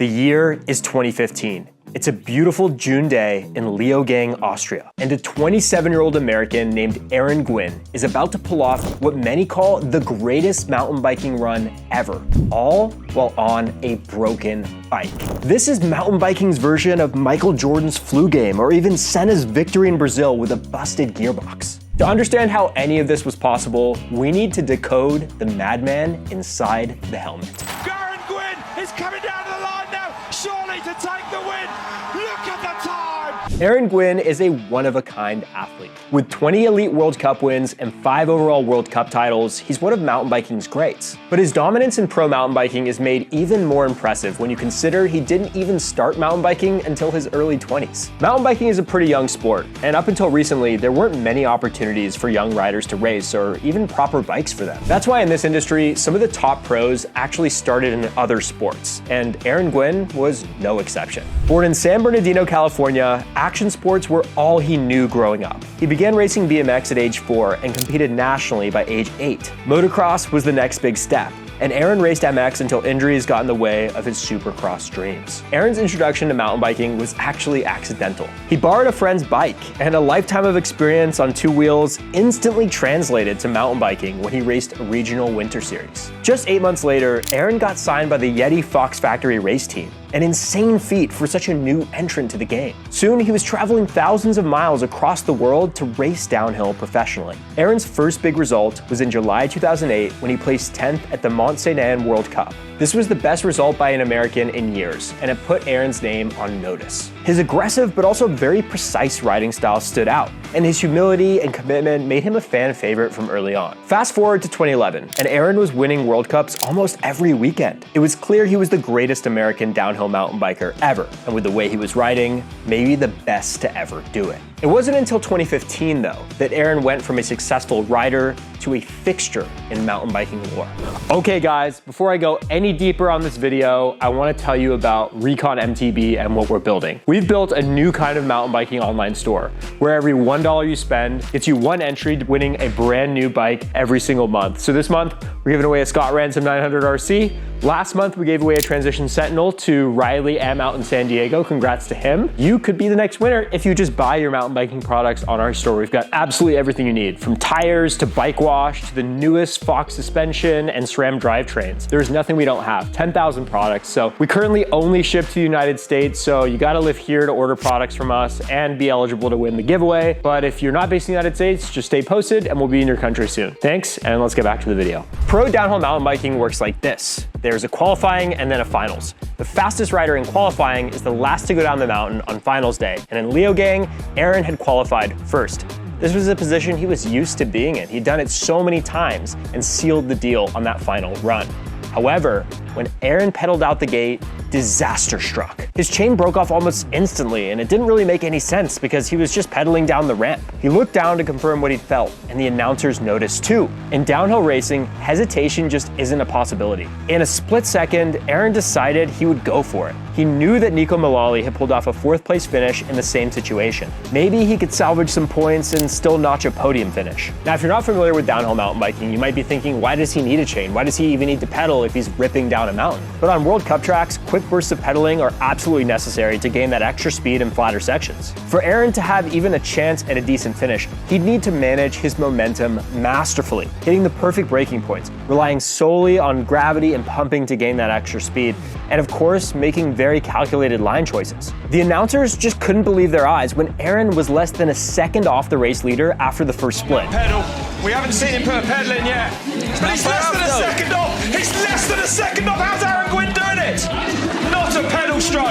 The year is 2015. It's a beautiful June day in Leogang, Austria, and a 27-year-old American named Aaron Gwin is about to pull off what many call the greatest mountain biking run ever, all while on a broken bike. This is mountain biking's version of Michael Jordan's flu game, or even Senna's victory in Brazil with a busted gearbox. To understand how any of this was possible, we need to decode the madman inside the helmet. Aaron Gwin is coming down to the line now, surely to take the win. Look at the time! Aaron Gwin is a one-of-a-kind athlete. With 20 elite World Cup wins and 5 overall World Cup titles, he's one of mountain biking's greats. But his dominance in pro mountain biking is made even more impressive when you consider he didn't even start mountain biking until his early 20s. Mountain biking is a pretty young sport, and up until recently, there weren't many opportunities for young riders to race or even proper bikes for them. That's why in this industry, some of the top pros actually started in other sports, and Aaron Gwin was no exception. Born in San Bernardino, California, action sports were all he knew growing up. He began racing BMX at age 4 and competed nationally by age 8. Motocross was the next big step, and Aaron raced MX until injuries got in the way of his supercross dreams. Aaron's introduction to mountain biking was actually accidental. He borrowed a friend's bike, and a lifetime of experience on 2 wheels instantly translated to mountain biking when he raced a regional winter series. Just 8 months later, Aaron got signed by the Yeti Fox Factory race team, an insane feat for such a new entrant to the game. Soon, he was traveling thousands of miles across the world to race downhill professionally. Aaron's first big result was in July 2008 when he placed 10th at the Mont Saint Anne World Cup. This was the best result by an American in years, and it put Aaron's name on notice. His aggressive but also very precise riding style stood out, and his humility and commitment made him a fan favorite from early on. Fast forward to 2011, and Aaron was winning World Cups almost every weekend. It was clear he was the greatest American downhill mountain biker ever, and with the way he was riding, maybe the best to ever do it. It wasn't until 2015, though, that Aaron went from a successful rider to a fixture in mountain biking lore. Okay guys, before I go any deeper on this video, I want to tell you about RECON MTB and what we're building. We've built a new kind of mountain biking online store, where every $1 you spend gets you 1 entry to winning a brand new bike every single month. So this month, we're giving away a Scott Ransom 900 RC. Last month, we gave away a Transition Sentinel to Riley M out in San Diego. Congrats to him. You could be the next winner if you just buy your mountain biking products on our store. We've got absolutely everything you need, from tires to bike wash to the newest Fox suspension and SRAM drivetrains. There's nothing we don't have. 10,000 products. So we currently only ship to the United States, so you gotta live here to order products from us and be eligible to win the giveaway. But if you're not based in the United States, just stay posted and we'll be in your country soon. Thanks, and let's get back to the video. Pro downhill mountain biking works like this. There's a qualifying and then a finals. The fastest rider in qualifying is the last to go down the mountain on finals day, and in Leogang, Aaron had qualified first. This was a position he was used to being in. He'd done it so many times and sealed the deal on that final run. However, when Aaron pedaled out the gate, disaster struck. His chain broke off almost instantly, and it didn't really make any sense because he was just pedaling down the ramp. He looked down to confirm what he'd felt, and the announcers noticed too. In downhill racing, hesitation just isn't a possibility. In a split second, Aaron decided he would go for it. He knew that Nico Mullally had pulled off a 4th place finish in the same situation. Maybe he could salvage some points and still notch a podium finish. Now, if you're not familiar with downhill mountain biking, you might be thinking, why does he need a chain? Why does he even need to pedal if he's ripping down a mountain? But on World Cup tracks, quick bursts of pedaling are absolutely necessary to gain that extra speed in flatter sections. For Aaron to have even a chance at a decent finish, he'd need to manage his momentum masterfully, hitting the perfect braking points, relying solely on gravity and pumping to gain that extra speed, and of course, making very calculated line choices. The announcers just couldn't believe their eyes when Aaron was less than a second off the race leader after the first split. Pedal. We haven't seen him put a pedal in yet. But he's less than a second off. He's less than a second off. How's Aaron Gwin doing it? Not a pedal stroke.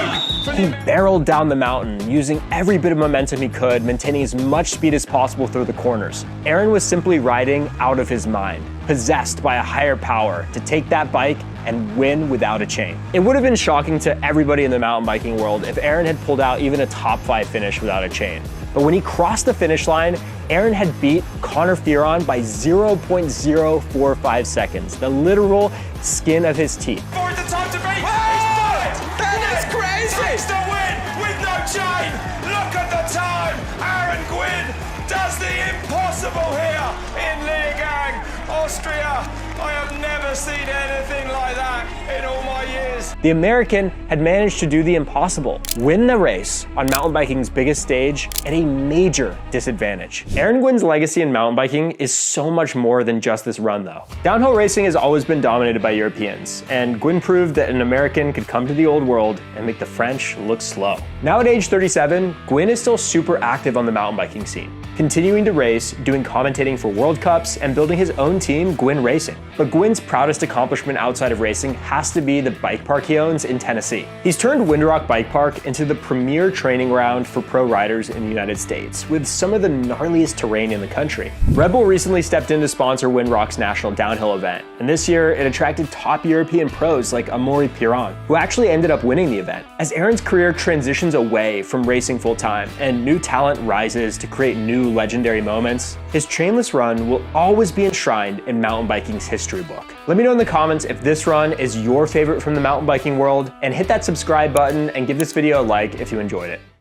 He barreled down the mountain, using every bit of momentum he could, maintaining as much speed as possible through the corners. Aaron was simply riding out of his mind, possessed by a higher power to take that bike and win without a chain. It would have been shocking to everybody in the mountain biking world if Aaron had pulled out even a top 5 finish without a chain. But when he crossed the finish line, Aaron had beat Connor Fearon by 0.045 seconds, the literal skin of his teeth. Forward the time to beat. He's done it. That is crazy. Takes the win with no chain. Look at the time. Aaron Gwin does the impossible here in Leogang, Austria. I have never seen anything like that in all my years. The American had managed to do the impossible, win the race on mountain biking's biggest stage at a major disadvantage. Aaron Gwin's legacy in mountain biking is so much more than just this run though. Downhill racing has always been dominated by Europeans, and Gwin proved that an American could come to the old world and make the French look slow. Now at age 37, Gwin is still super active on the mountain biking scene, continuing to race, doing commentating for World Cups, and building his own team, Gwin Racing. But Gwin's proudest accomplishment outside of racing has to be the bike park he owns in Tennessee. He's turned Windrock Bike Park into the premier training ground for pro riders in the United States, with some of the gnarliest terrain in the country. Red Bull recently stepped in to sponsor Windrock's national downhill event, and this year it attracted top European pros like Amaury Piron, who actually ended up winning the event. As Aaron's career transitions away from racing full-time and new talent rises to create new legendary moments, his Chainless Run will always be enshrined in mountain biking's history book. Let me know in the comments if this run is your favorite from the mountain biking world, and hit that subscribe button and give this video a like if you enjoyed it.